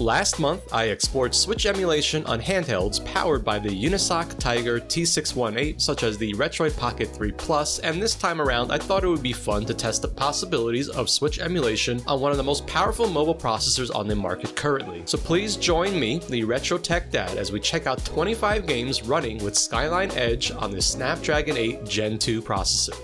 Last month, I explored Switch emulation on handhelds powered by the Unisoc Tiger T618 such as the Retroid Pocket 3 Plus, and this time around I thought it would be fun to test the possibilities of Switch emulation on one of the most powerful mobile processors on the market currently. So please join me, the Retro Tech Dad, as we check out 25 games running with Skyline Edge on the Snapdragon 8 Gen 2 processor.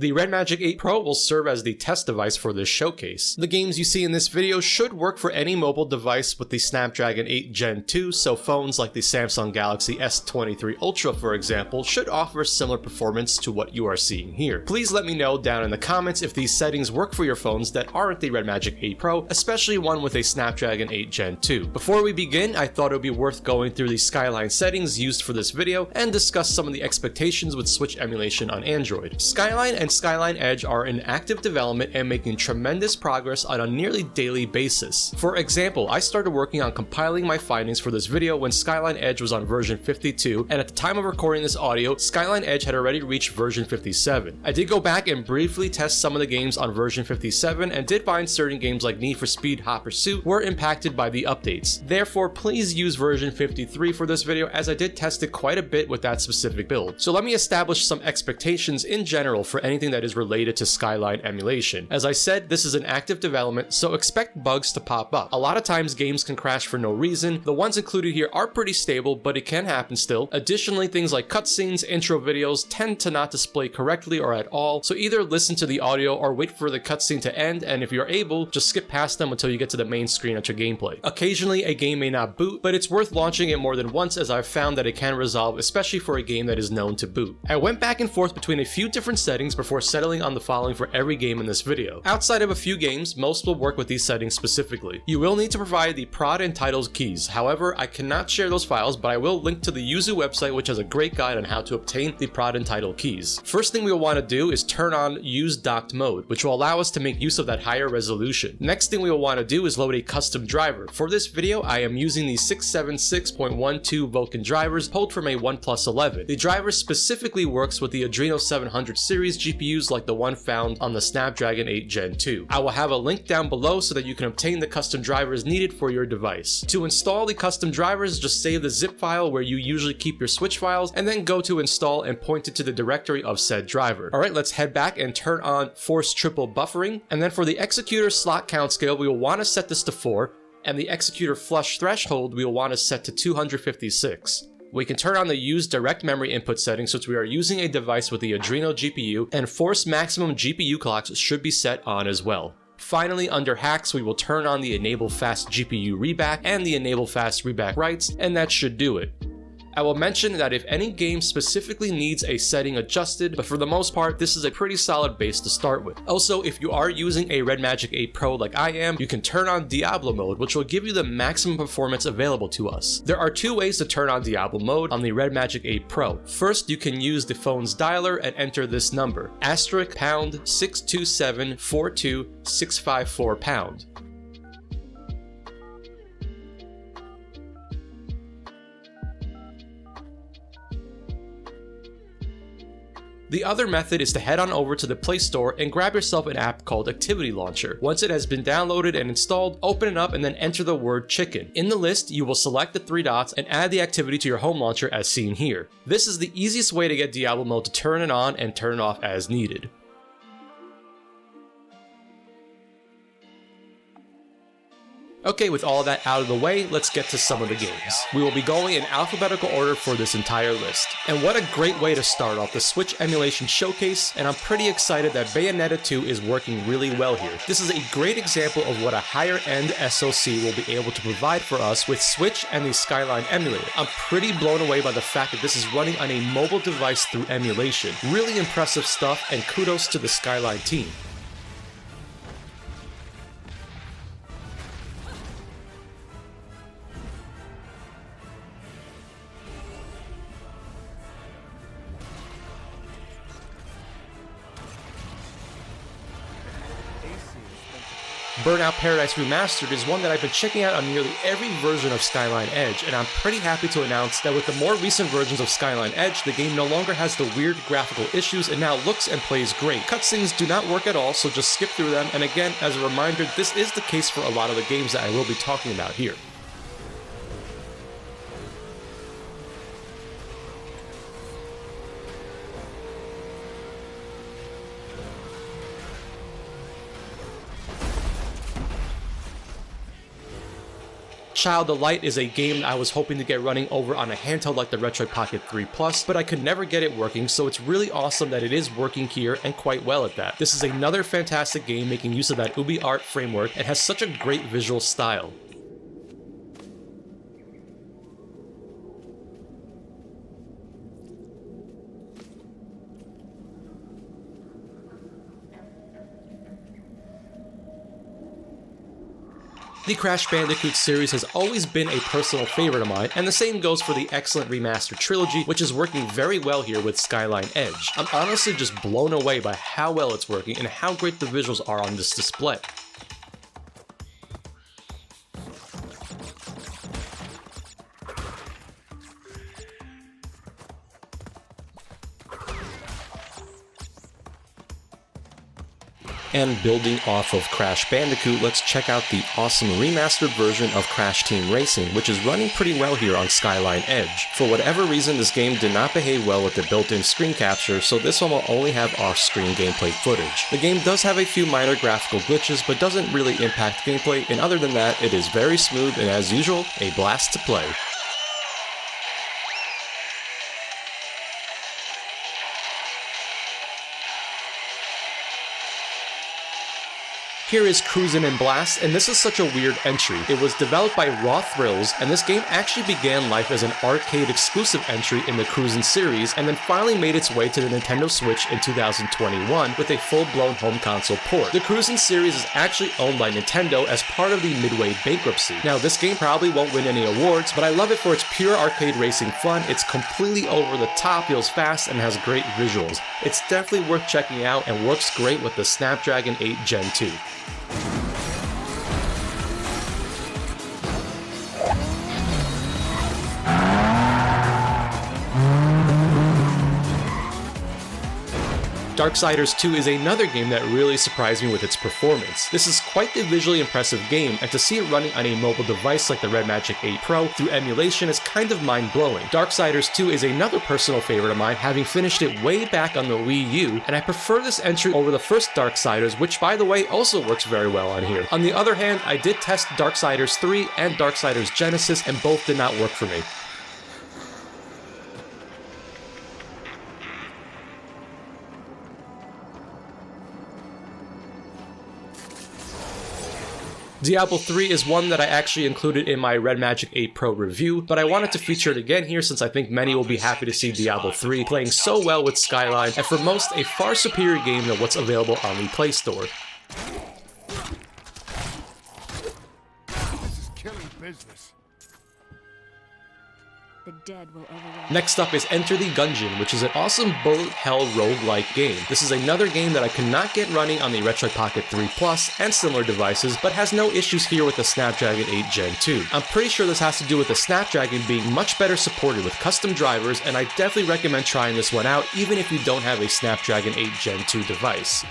The RedMagic 8 Pro will serve as the test device for this showcase. The games you see in this video should work for any mobile device with the Snapdragon 8 Gen 2, so phones like the Samsung Galaxy S23 Ultra, for example, should offer similar performance to what you are seeing here. Please let me know down in the comments if these settings work for your phones that aren't the RedMagic 8 Pro, especially one with a Snapdragon 8 Gen 2. Before we begin, I thought it would be worth going through the Skyline settings used for this video and discuss some of the expectations with Switch emulation on Android. Skyline and Skyline Edge are in active development and making tremendous progress on a nearly daily basis. For example, I started working on compiling my findings for this video when Skyline Edge was on version 52, and at the time of recording this audio, Skyline Edge had already reached version 57. I did go back and briefly test some of the games on version 57 and did find certain games like Need for Speed Hot Pursuit were impacted by the updates. Therefore, please use version 53 for this video as I did test it quite a bit with that specific build. So let me establish some expectations in general for anything that is related to Skyline emulation. As I said, this is an active development, so expect bugs to pop up. A lot of times games can crash for no reason. The ones included here are pretty stable, but it can happen still. Additionally, things like cutscenes, intro videos tend to not display correctly or at all, so either listen to the audio or wait for the cutscene to end, and if you're able, just skip past them until you get to the main screen at your gameplay. Occasionally, a game may not boot, but it's worth launching it more than once as I've found that it can resolve, especially for a game that is known to boot. I went back and forth between a few different settings before settling on the following for every game in this video. Outside of a few games, most will work with these settings specifically. You will need to provide the prod and titles keys. However, I cannot share those files, but I will link to the Yuzu website, which has a great guide on how to obtain the prod and title keys. First thing we will want to do is turn on Use Docked Mode, which will allow us to make use of that higher resolution. Next thing we will want to do is load a custom driver. For this video, I am using the 676.12 Vulkan drivers pulled from a OnePlus 11. The driver specifically works with the Adreno 700 series GPUs like the one found on the Snapdragon 8 Gen 2. I will have a link down below so that you can obtain the custom drivers needed for your device. To install the custom drivers, just save the zip file where you usually keep your Switch files and then go to install and point it to the directory of said driver. Alright, let's head back and turn on Force Triple Buffering, and then for the Executor slot count scale, we will want to set this to 4, and the Executor flush threshold we will want to set to 256. We can turn on the Use Direct Memory Input setting since we are using a device with the Adreno GPU, and Force Maximum GPU clocks should be set on as well. Finally, under Hacks, we will turn on the Enable Fast GPU Reback and the Enable Fast Reback Writes, and that should do it. I will mention that if any game specifically needs a setting adjusted, but for the most part, this is a pretty solid base to start with. Also, if you are using a RedMagic 8 Pro like I am, you can turn on Diablo mode, which will give you the maximum performance available to us. There are two ways to turn on Diablo mode on the RedMagic 8 Pro. First, you can use the phone's dialer and enter this number, *62742 The other method is to head on over to the Play Store and grab yourself an app called Activity Launcher. Once it has been downloaded and installed, open it up and then enter the word chicken. In the list, you will select the 3 dots and add the activity to your home launcher as seen here. This is the easiest way to get Diablo mode to turn it on and turn it off as needed. Okay, with all of that out of the way, let's get to some of the games. We will be going in alphabetical order for this entire list. And what a great way to start off the Switch emulation showcase, and I'm pretty excited that Bayonetta 2 is working really well here. This is a great example of what a higher end SoC will be able to provide for us with Switch and the Skyline emulator. I'm pretty blown away by the fact that this is running on a mobile device through emulation. Really impressive stuff, and kudos to the Skyline team. Burnout Paradise Remastered is one that I've been checking out on nearly every version of Skyline Edge, and I'm pretty happy to announce that with the more recent versions of Skyline Edge, the game no longer has the weird graphical issues and now looks and plays great. Cutscenes do not work at all, so just skip through them, and again, as a reminder, this is the case for a lot of the games that I will be talking about here. Child of Light is a game I was hoping to get running over on a handheld like the Retroid Pocket 3 Plus, but I could never get it working, so it's really awesome that it is working here and quite well at that. This is another fantastic game making use of that UbiArt framework and has such a great visual style. The Crash Bandicoot series has always been a personal favorite of mine, and the same goes for the excellent remastered Trilogy, which is working very well here with Skyline Edge. I'm honestly just blown away by how well it's working and how great the visuals are on this display. And building off of Crash Bandicoot, let's check out the awesome remastered version of Crash Team Racing, which is running pretty well here on Skyline Edge. For whatever reason, this game did not behave well with the built-in screen capture, so this one will only have off-screen gameplay footage. The game does have a few minor graphical glitches, but doesn't really impact gameplay, and other than that, it is very smooth and, as usual, a blast to play. Here is Cruis'n Blast, and this is such a weird entry. It was developed by Raw Thrills, and this game actually began life as an arcade exclusive entry in the Cruis'n series, and then finally made its way to the Nintendo Switch in 2021 with a full-blown home console port. The Cruis'n series is actually owned by Nintendo as part of the Midway bankruptcy. Now, this game probably won't win any awards, but I love it for its pure arcade racing fun. It's completely over the top, feels fast, and has great visuals. It's definitely worth checking out and works great with the Snapdragon 8 Gen 2. Darksiders 2 is another game that really surprised me with its performance. This is quite the visually impressive game, and to see it running on a mobile device like the RedMagic 8 Pro through emulation is kind of mind-blowing. Darksiders 2 is another personal favorite of mine, having finished it way back on the Wii U, and I prefer this entry over the first Darksiders, which by the way also works very well on here. On the other hand, I did test Darksiders 3 and Darksiders Genesis, and both did not work for me. Diablo III is one that I actually included in my RedMagic 8 Pro review, but I wanted to feature it again here since I think many will be happy to see Diablo III playing so well with Skyline, and for most, a far superior game than what's available on the Play Store. This is killing business. The dead will overrun. Next up is Enter the Gungeon, which is an awesome bullet hell roguelike game. This is another game that I could not get running on the Retroid Pocket 3 Plus and similar devices, but has no issues here with the Snapdragon 8 Gen 2. I'm pretty sure this has to do with the Snapdragon being much better supported with custom drivers, and I definitely recommend trying this one out even if you don't have a Snapdragon 8 Gen 2 device.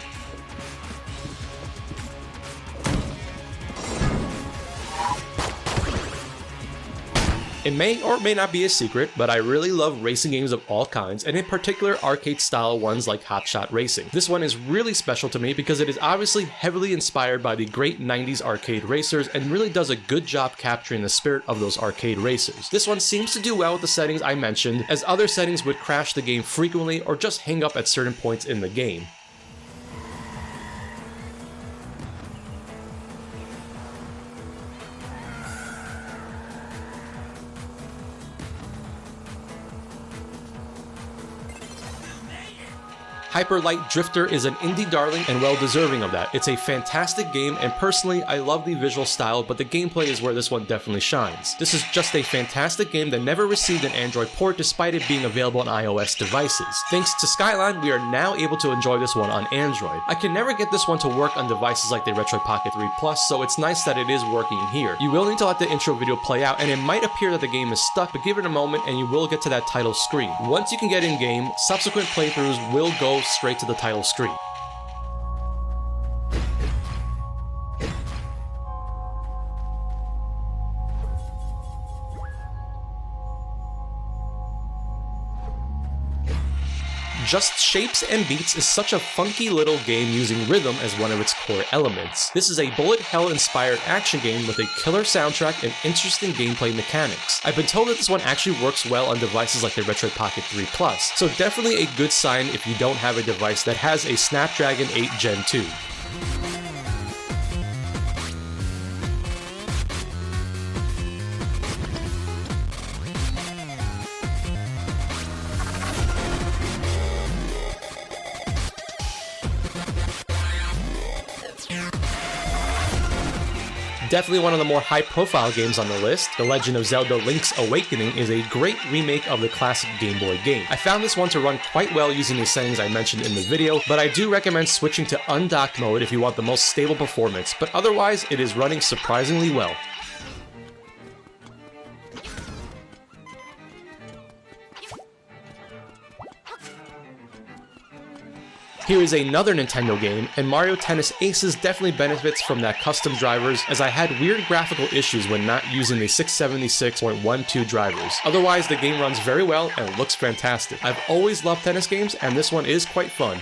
It may or may not be a secret, but I really love racing games of all kinds, and in particular arcade-style ones like Hotshot Racing. This one is really special to me because it is obviously heavily inspired by the great 90s arcade racers and really does a good job capturing the spirit of those arcade racers. This one seems to do well with the settings I mentioned, as other settings would crash the game frequently or just hang up at certain points in the game. Hyper Light Drifter is an indie darling and well deserving of that. It's a fantastic game, and personally I love the visual style, but the gameplay is where this one definitely shines. This is just a fantastic game that never received an Android port despite it being available on iOS devices. Thanks to Skyline, we are now able to enjoy this one on Android. I can never get this one to work on devices like the Retro Pocket 3 Plus, so it's nice that it is working here. You will need to let the intro video play out, and it might appear that the game is stuck, but give it a moment and you will get to that title screen. Once you can get in game, subsequent playthroughs will go straight to the title screen. Just Shapes and Beats is such a funky little game using rhythm as one of its core elements. This is a bullet hell inspired action game with a killer soundtrack and interesting gameplay mechanics. I've been told that this one actually works well on devices like the Retro Pocket 3 Plus, so definitely a good sign if you don't have a device that has a Snapdragon 8 Gen 2. Definitely one of the more high-profile games on the list, The Legend of Zelda Link's Awakening is a great remake of the classic Game Boy game. I found this one to run quite well using the settings I mentioned in the video, but I do recommend switching to undocked mode if you want the most stable performance, but otherwise it is running surprisingly well. Here is another Nintendo game, and Mario Tennis Aces definitely benefits from that custom drivers, as I had weird graphical issues when not using the 676.12 drivers. Otherwise, the game runs very well and looks fantastic. I've always loved tennis games, and this one is quite fun.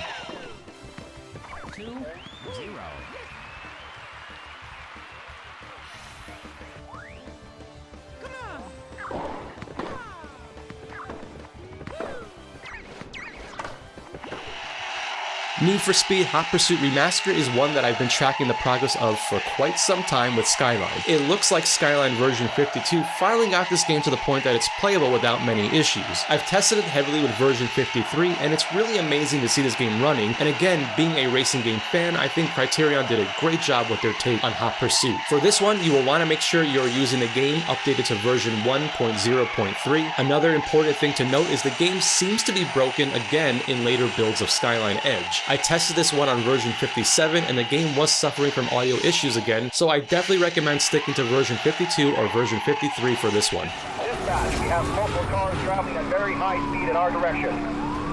Need for Speed Hot Pursuit Remastered is one that I've been tracking the progress of for quite some time with Skyline. It looks like Skyline version 52 finally got this game to the point that it's playable without many issues. I've tested it heavily with version 53, and it's really amazing to see this game running, and again, being a racing game fan, I think Criterion did a great job with their take on Hot Pursuit. For this one, you will want to make sure you're using the game updated to version 1.0.3. Another important thing to note is the game seems to be broken again in later builds of Skyline Edge. I tested this one on version 57 and the game was suffering from audio issues again, so I definitely recommend sticking to version 52 or version 53 for this one. Dispatch, we have multiple cars traveling at very high speed in our direction.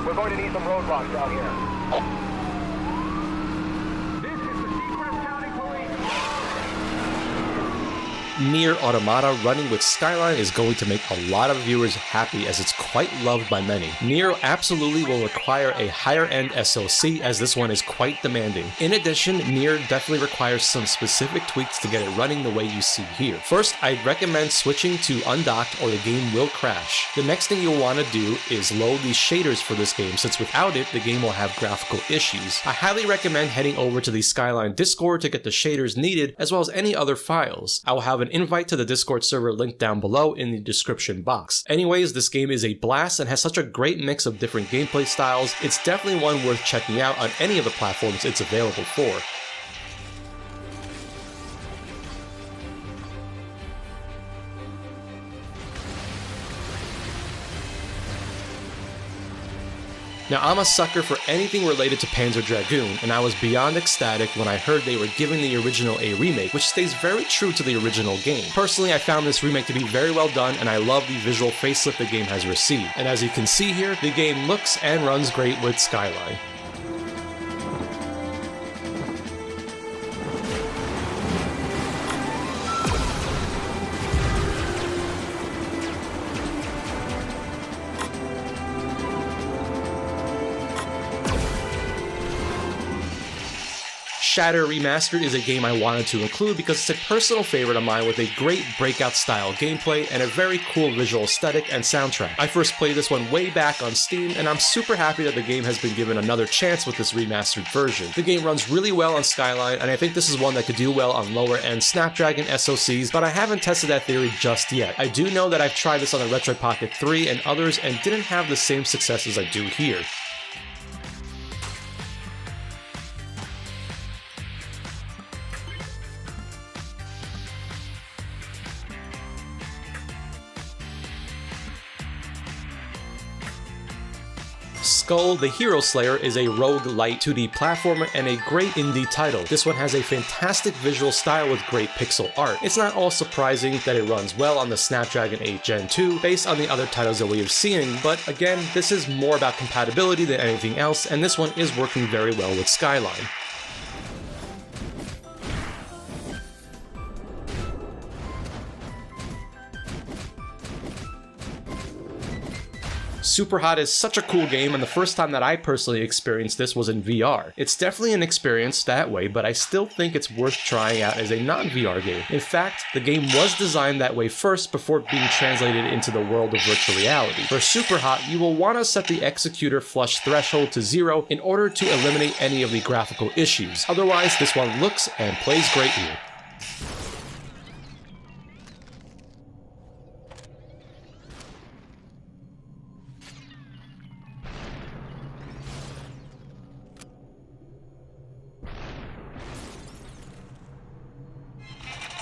We're going to need some roadblocks out here. Nier Automata running with Skyline is going to make a lot of viewers happy as it's quite loved by many. Nier absolutely will require a higher end SoC as this one is quite demanding. In addition, Nier definitely requires some specific tweaks to get it running the way you see here. First, I'd recommend switching to undocked or the game will crash. The next thing you'll want to do is load these shaders for this game, since without it, the game will have graphical issues. I highly recommend heading over to the Skyline Discord to get the shaders needed as well as any other files. I will have an invite to the Discord server linked down below in the description box. Anyways, this game is a blast and has such a great mix of different gameplay styles. It's definitely one worth checking out on any of the platforms it's available for. Now, I'm a sucker for anything related to Panzer Dragoon, and I was beyond ecstatic when I heard they were giving the original a remake, which stays very true to the original game. Personally, I found this remake to be very well done, and I love the visual facelift the game has received. And as you can see here, the game looks and runs great with Skyline. Shatter Remastered is a game I wanted to include because it's a personal favorite of mine with a great breakout style gameplay and a very cool visual aesthetic and soundtrack. I first played this one way back on Steam, and I'm super happy that the game has been given another chance with this remastered version. The game runs really well on Skyline, and I think this is one that could do well on lower end Snapdragon SoCs, but I haven't tested that theory just yet. I do know that I've tried this on the Retro Pocket 3 and others and didn't have the same success as I do here. Skul the Hero Slayer is a roguelite 2D platformer and a great indie title. This one has a fantastic visual style with great pixel art. It's not all surprising that it runs well on the Snapdragon 8 Gen 2 based on the other titles that we have seen, but again, this is more about compatibility than anything else, and this one is working very well with Skyline. SUPERHOT is such a cool game, and the first time that I personally experienced this was in VR. It's definitely an experience that way, but I still think it's worth trying out as a non-VR game. In fact, the game was designed that way first before being translated into the world of virtual reality. For SUPERHOT, you will want to set the Executor flush threshold to 0 in order to eliminate any of the graphical issues. Otherwise, this one looks and plays great here.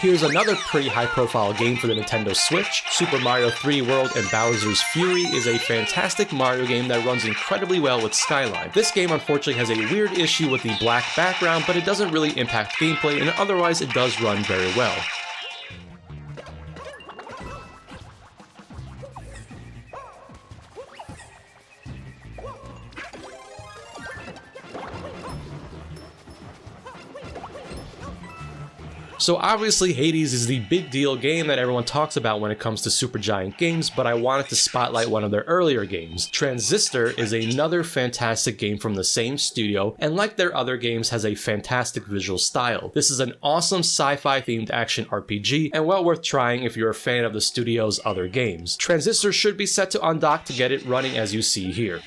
Here's another pretty high-profile game for the Nintendo Switch. Super Mario 3 World and Bowser's Fury is a fantastic Mario game that runs incredibly well with Skyline. This game unfortunately has a weird issue with the black background, but it doesn't really impact gameplay, and otherwise it does run very well. So obviously Hades is the big deal game that everyone talks about when it comes to Supergiant games, but I wanted to spotlight one of their earlier games. Transistor is another fantastic game from the same studio, and like their other games has a fantastic visual style. This is an awesome sci-fi themed action RPG, and well worth trying if you're a fan of the studio's other games. Transistor should be set to undock to get it running as you see here.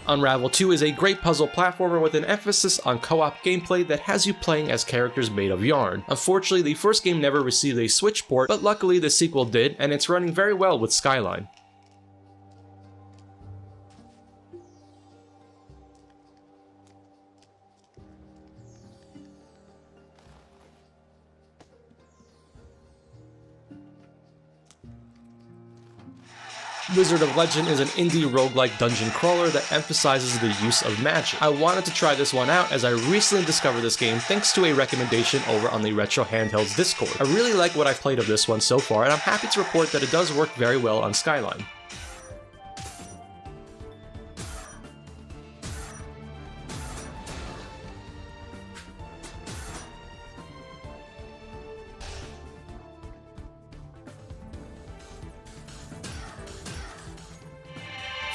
Unravel 2 is a great puzzle platformer with an emphasis on co-op gameplay that has you playing as characters made of yarn. Unfortunately, the first game never received a Switch port, but luckily the sequel did, and it's running very well with Skyline. Wizard of Legend is an indie roguelike dungeon crawler that emphasizes the use of magic. I wanted to try this one out as I recently discovered this game thanks to a recommendation over on the Retro Handhelds Discord. I really like what I've played of this one so far, and I'm happy to report that it does work very well on Skyline.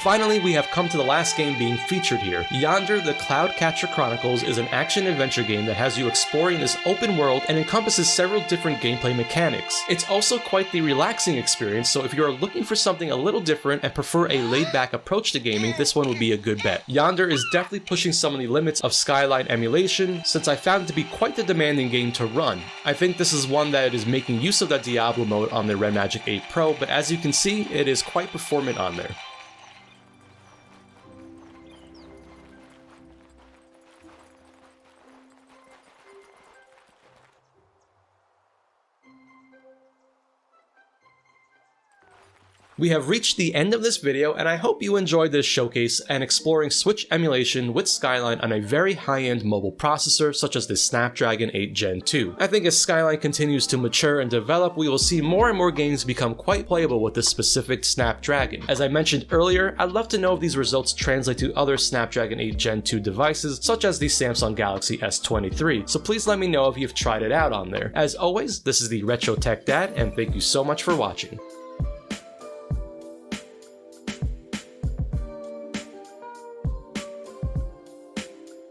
Finally, we have come to the last game being featured here. Yonder the Cloudcatcher Chronicles is an action-adventure game that has you exploring this open world and encompasses several different gameplay mechanics. It's also quite the relaxing experience, so if you are looking for something a little different and prefer a laid-back approach to gaming, this one would be a good bet. Yonder is definitely pushing some of the limits of Skyline emulation, since I found it to be quite the demanding game to run. I think this is one that is making use of that Diablo mode on the RedMagic 8 Pro, but as you can see, it is quite performant on there. We have reached the end of this video, and I hope you enjoyed this showcase and exploring Switch emulation with Skyline on a very high-end mobile processor such as the Snapdragon 8 Gen 2. I think as Skyline continues to mature and develop, we will see more and more games become quite playable with this specific Snapdragon. As I mentioned earlier, I'd love to know if these results translate to other Snapdragon 8 Gen 2 devices such as the Samsung Galaxy S23, so please let me know if you've tried it out on there. As always, this is the Retro Tech Dad, and thank you so much for watching.